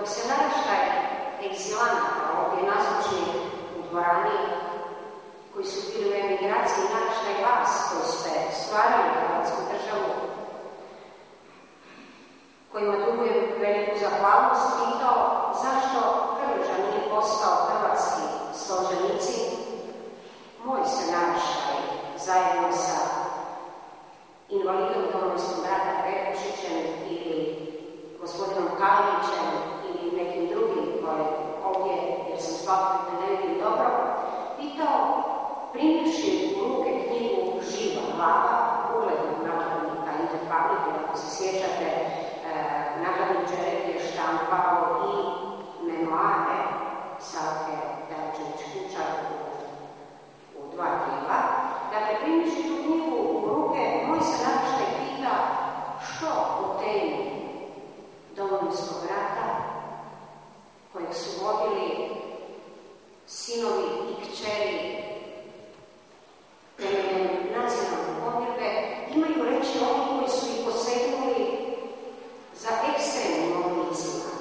dok se naraštaj egzilanata ovdje nazočnih u dvorani, koji su bili u emigraciji, naraštaj vas koji ste stvarali Hrvatsku državu, kojima dugujem veliku zahvalnost, pitao zašto Krleža nije postao hrvatski Solženicin, moj se naraštaj zajedno sa invalidom Domovinskog rata Perkušićem ili gospodinom Kalinićem ili nekim drugim koji ovdje, jer sam svakodnevno ne vidim dobro, pitao, primivši u ruke knjigu Živa glava, uglednog nakladnika Interpublike, ako se sjećate, nakladnik Đerek je štampao i memoare Savke Deličević-Kučar u 2 dijela. Dakle, primivši tu knjigu u ruke, moj se naraštaj pita što o temi Domovinskog rata, kojeg su vodili sinovi i kćeri temeljem nacionalne pomirbe, imaju reći oni koji su ih posegnuli za ekstremnim oblicima.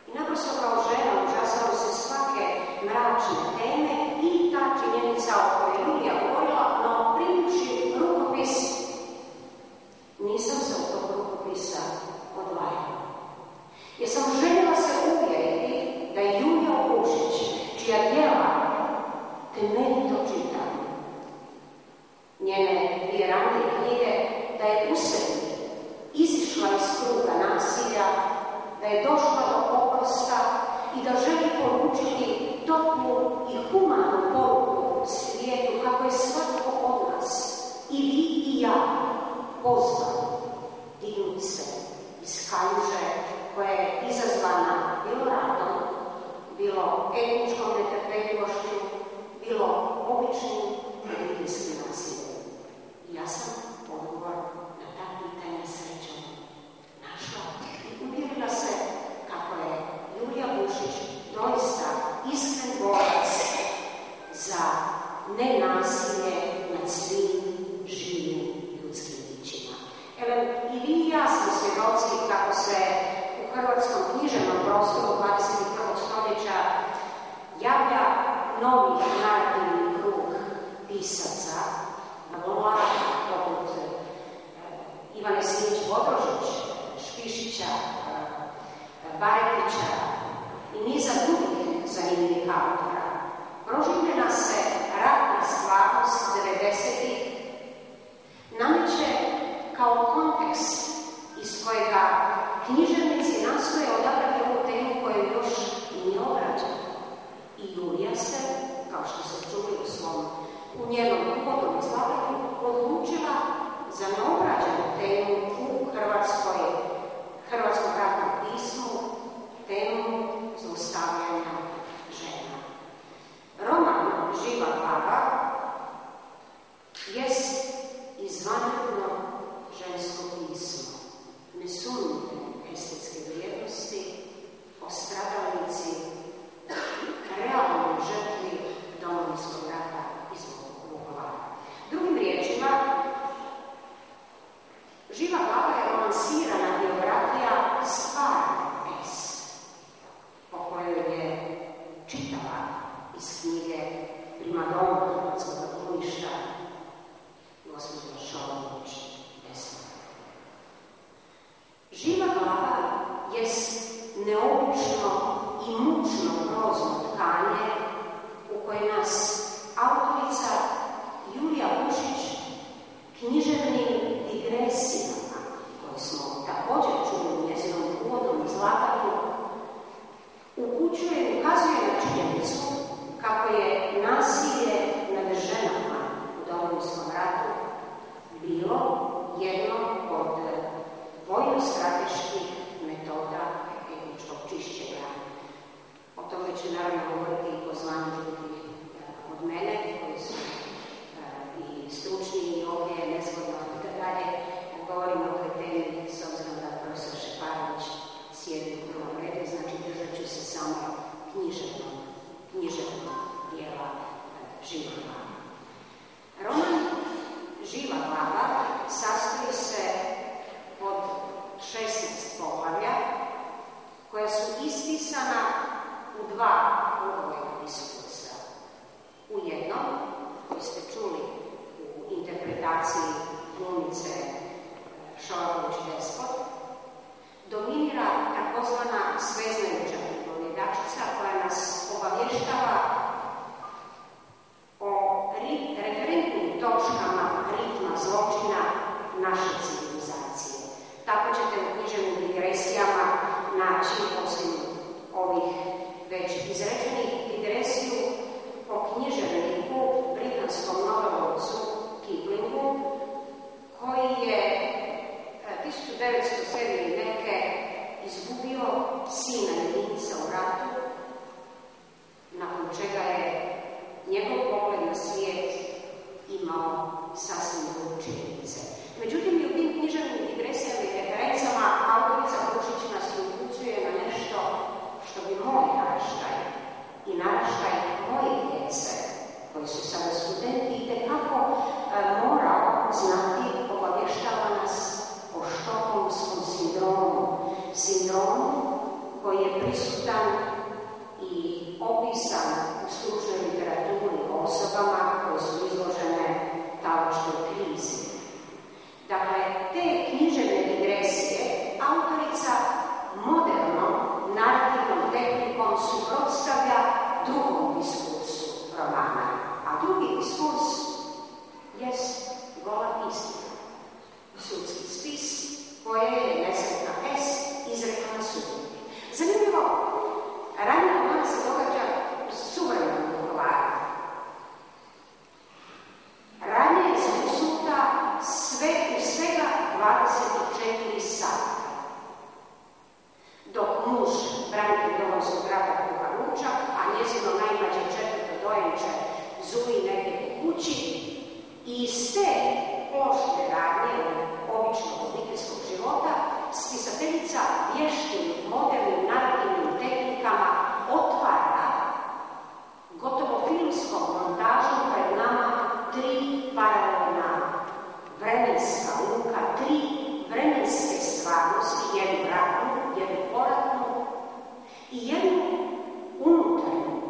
I naprosto kao žena užasalo se svake mračne teme i ta činjenica o kojoj Julija govorila, no primivši rukopis, nisam se od tog rukopisa odvajala. Jer sam željela se uvjeriti da je Julija Vušić, čija djela temeljito čitam, njene 2 ranije knjige, da je u sebi izišla iz kruga nasilja, da je došla do oprosta i da želi poručiti toplu i humanu poruku svijetu kako je svatko od nas, i vi i ja, pozvan dignuti se iz kaljuže koja je izazvana bilo ratom, bilo etničkom netrpeljivošću, bilo običnim obiteljskim nasiljem. I ja sam odgovor na ta pitanja srećom našla i uvjerila se kako je Julija Vušić doista iskren borac za nenasilje nad svim živim ljudskim bićima. I vi i ja smo svjedoci kako se u hrvatskom književnom prostoru 21. stoljeća javlja novi narativni krug pisaca, novolara, poput Ivane Simić-Bodrožić, Špišića, Baretića i niza drugih zanimljivih autora. Proživljena se ratna stvarnost 90-ih nameće kao kontekst iz kojega književnici nastoje odabrati ovu temu koju još nije obrađena. I Julija se, kao što se čuli u njenom uvodnom izlaganju, odlučila za neobrađenu temu u hrvatskom ratnom pismu, temu zlostavljanja žena. Roman Živa glava jest izvanredno žensko pismo, nesumnjive estetske vrijednosti, o stradalnici, realnoj žrtvi Domovinskog rata iz Vukovara. Drugim riječima, Živa glava je romansirana biografija stvarne S, po kojoj je čitala iz knjige primadona hrvatskog glumišta gospođa Šolović Vesna. Živa glava jest neobično i mučno prozno tkanje u koje nas autorica Julija Vušić književnim digresijama, koje smo također čuli u njezinom uvodnom izlaganju, upućuje i ukazuje na činjenicu kako je nasilje nad ženama u Domovinskom ratu bilo jedno od vojno-strateških metoda etničkog čišćenja. O tome će naravno govoriti i poznani ljudi od mene, koji su i stručni i ovdje nezgodno i tako dalje. Govorimo o toj temi s obzirom da profesor Šeparović sjedi u prvom redu, znači držat ću se samo dva odvojena diskursa. U jednom, koji ste čuli u interpretaciji glumice Šovagović-Despot, dominira takozvana sveznajuća pripovedačica koja nas obavještava o referentnim točkama ritma zločina naše civilizacije. Tako ćete u književnim digresijama naći, osim ovih već izrečenih, digresiju o književniku, britanskom nobelovcu Kiplingu, koji je 1907. neke izgubio sina jedinca u ratu, nakon čega je njegov pogled na svijet imao sasvim drugčije lice. Međutim, i u tim književnim digresijama i referencama autorica Bušić nas upućuje na nešto što bi moj naraštaj i naraštaj moje djece, koji su sada studenti, itekako morao znati, obavještava nas o štokholmskom sindromu koji je prisutan i opisan u stručnoj literaturi o osobama koje su izložene talačkoj krizi. Dakle, te književne digresije autorica modernom narativnom tehnikom suprotstavlja drugom diskursu romana, a drugi diskurs jest gola istina, sudski spis koje je nesretna S izrekla na sudu. Zanimljivo, ranije roman se događa u suvremenom Vukovaru. Ranije je susnuta u svega 24 sata. Dok muž branitelj Domovinskog rata kuha ručak, a njezino najmlađe četvrto dojenče zuji negdje u kući, i iz te poštne radnje običnog obiteljskog života spisateljica vještim modernim narativnim tehnikama otvara gotovo filmskom montažom pred nama tri paralelna vremenska luka, tri vremenske stvarnosti, jednu ratnu, jednu poratnu i jednu unutarnju,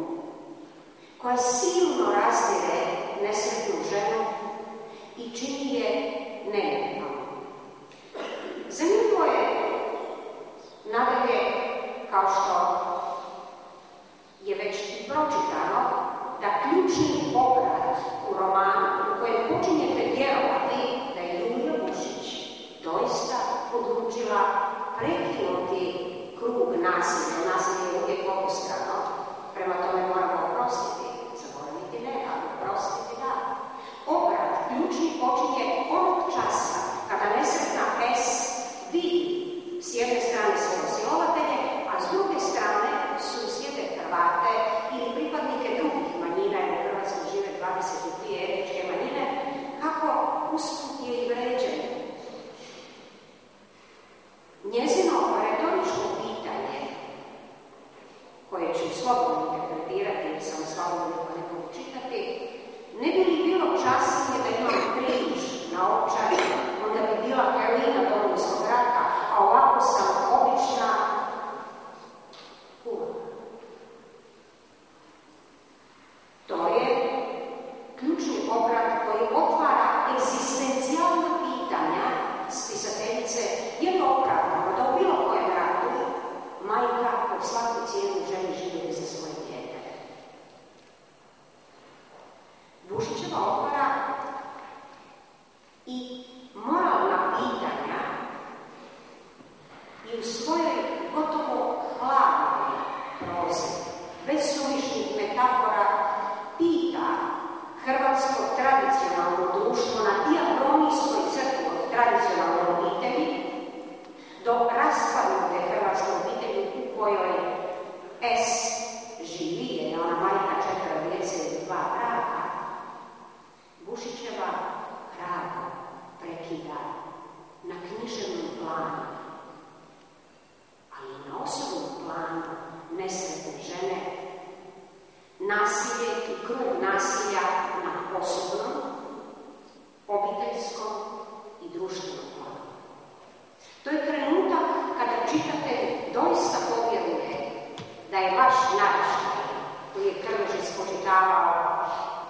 koja silno razdire nesretnu ženu i čini je nejednom. Zanimljivo je nadalje, kao što je već i pročitano, da ključni obrat u romanu u kojem počinjete vjerovati da je Julija Bušić doista odlučila prekinuti krug nasilja. Nasilje je uvijek obostrano, prema tome moramo oprostiti, zaboraviti ne, ali oprostiti da. Obrat ključni počinje onog časa kada nesretna S vidi s jedne strane svoje silovatelje, a s druge strane susjede Hrvate ili pripadnike drugih manjina, jer u Hrvatskoj žive 22 etničke manjine, kako usput je i vređeno. Njezino retoričko pitanje, koje ću slobodno interpretirati, jer sam slobodno ne mogu čitati, ne bi li bilo časnije da imam križ na očaju, onda bi bila heroina Domovinskog rata, a ovako sam obična kuva. To je ključni obrat koji otvara egzistencijalna pitanja spisateljice. Je li opravdano da u bilo kojem ratu majka pod svaku cijenu želi živjeti za svoje dijete? Bušićeva otvara i moralna pitanja i u svojoj gotovo hladnoj prozi, bez suvišnih metafora, pita hrvatsko tradicionalno društvo na diakronijskoj crti od tradicionalne obitelji do raspadnute hrvatske obitelji u kojoj S živi, jer je ona majka 4 djece i 2 braka. Bušićeva hrabro prekida na književnom planu, ali i na osobnom planu nesretne žene, nasilje i krug nasilja na osobnom, obiteljskom i društvenom planu. To je trenutak kada čitatelj doista povjeruje da je vaš naraštaj spočitavao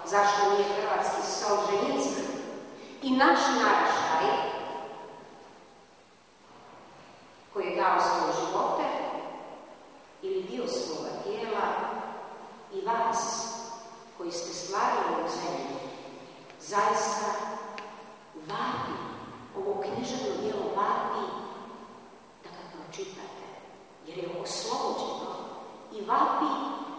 zašto nije hrvatski Solženjicin i naš naraštaj koji je dao svoje živote ili dio svoga tijela i vas koji ste stvarali u zemlji, zaista vapi, ovo književno djelo vapi da ga pročitate, jer je oslobođeno i vapi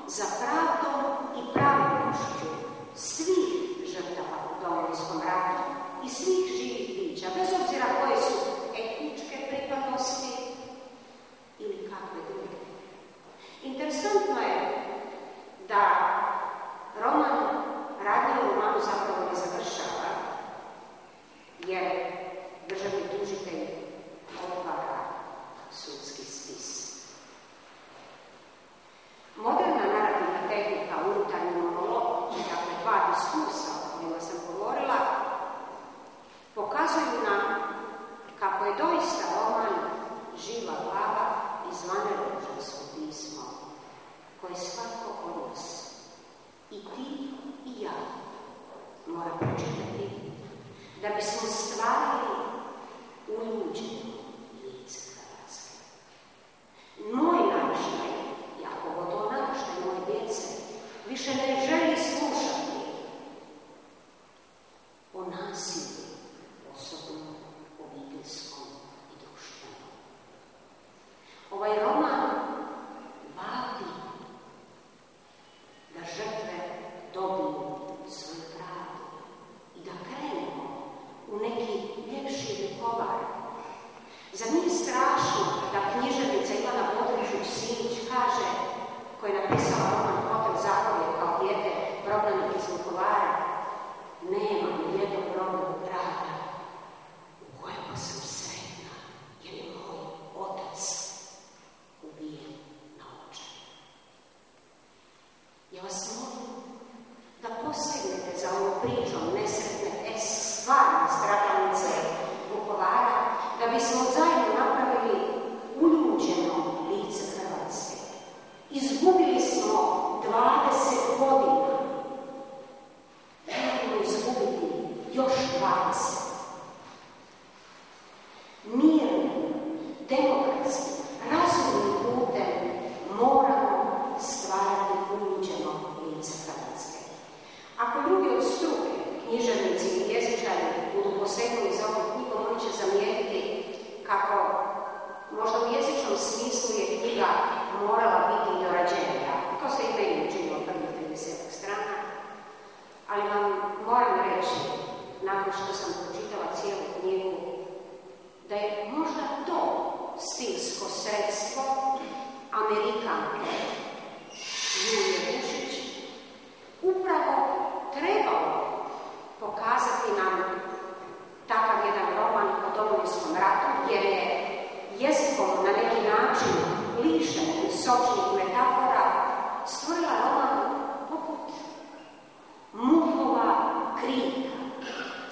za pravdom i pravednošću svih žrtava u Domovinskom ratu i svih živih bića, bez obzira koje su etničke pripadnosti ili kakve druge. Interesantno je da roman Radnja u romanu zapravo ne završava, jer državni tužitelj otvara sudski spis. Moderna narativna tehnika, unutarnji monolog, dakle dva diskursa o kojima sam govorila, pokazuju nam kako je doista roman živa glava izvane Božansko pismo, koje svako od nas, i ti i ja, mora pročitati da bismo stvarili uljuđeno lice Hrvatske. Moj naraštaj, ja pogotovo naraštaj moje djece, više ne želi slušati o nasilju osobnom, obiteljskom i društvenom. Ovaj roman vapi da žrtve dobiju svoju pravdu i da krenemo u neki ljepši Vukovar. Zar nije strašno da književnica Ivana Bodrožić-Simić kaže, koja je napisala roman Hotel Zakovje kao dijete prognanik iz Vukovara, nema ni jednog rodnog grada u kojem sam sretna, jer je moj otac ubijen na očaju. Ja vas molim da posegnete za ovom pričom nesretne stvarne stradalnice Vukovara, da bismo zajedno napravili uljuđeno lice Hrvatske. Izgubili smo 20 godina. Želimo izgubiti još 20. Mirnim, demokratskim, razumnim putem moramo stvarati uljuđeno lice Hrvatske. Ako ljudi od struke, književnici i jezičari budu posegnuli za ovu knjigu, oni će zamijetiti kako možda u jezičnom smislu je knjiga morala biti dorađenija. To se i meni učinilo prvih 30 strana, ali vam moram reći, nakon što sam pročitala cijelu knjigu, da je možda to stilsko sredstvo Amerikanke Julije Vušić upravo trebalo pokazati nam takav jedan roman o Domovinskom ratu, jer je jezikom na neki način lišen sočnih metafora stvorila roman poput Muhova krika,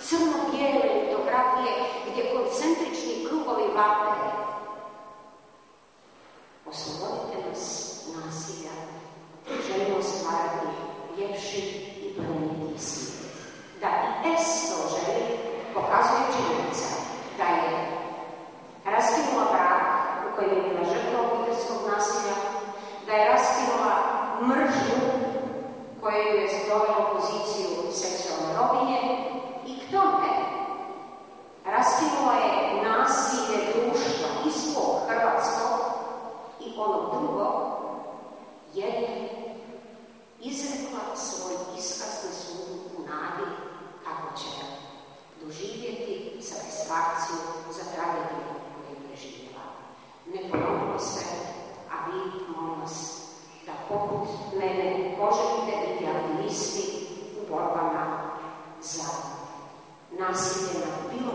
crno-bijele litografije gdje koncentrični krugovi vape. Oslobodite nas nasilja, želimo stvarati ljepši i plemeniti svijet. Da i S to želi, pokazuje činjenica da je raskinula brak u kojem je bila žrtva obiteljskog nasilja, da je raskinula mržnju koja je dovela u poziciju seksualne robinje i k tome raskinula je nasilje društva ispod hrvatskog i onog drugog, jer je izrekla svoj iskaz na sudu u nadi kako će doživjeti satisfakciju za tragediju koju je preživjela. Ne ponovimo se, a vi, molim vas, da poput mene poželite biti aktivisti u borbama za nasilje nad bilo